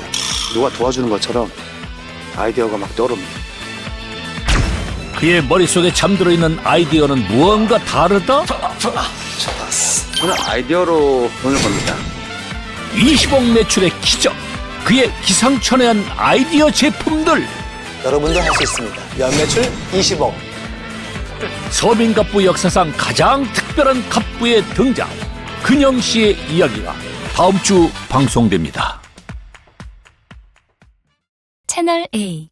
누가 도와주는 것처럼 아이디어가 막 떠오릅니다. 그의 머릿속에 잠들어 있는 아이디어는 무언가 다르다? 저는 아이디어로 돈을 법니다. 20억 매출의 기적. 그의 기상천외한 아이디어 제품들. 여러분도 할 수 있습니다. 연매출 20억. 서민갑부 역사상 가장 특별한 갑부의 등장. 근영 씨의 이야기가 다음 주 방송됩니다. 채널 A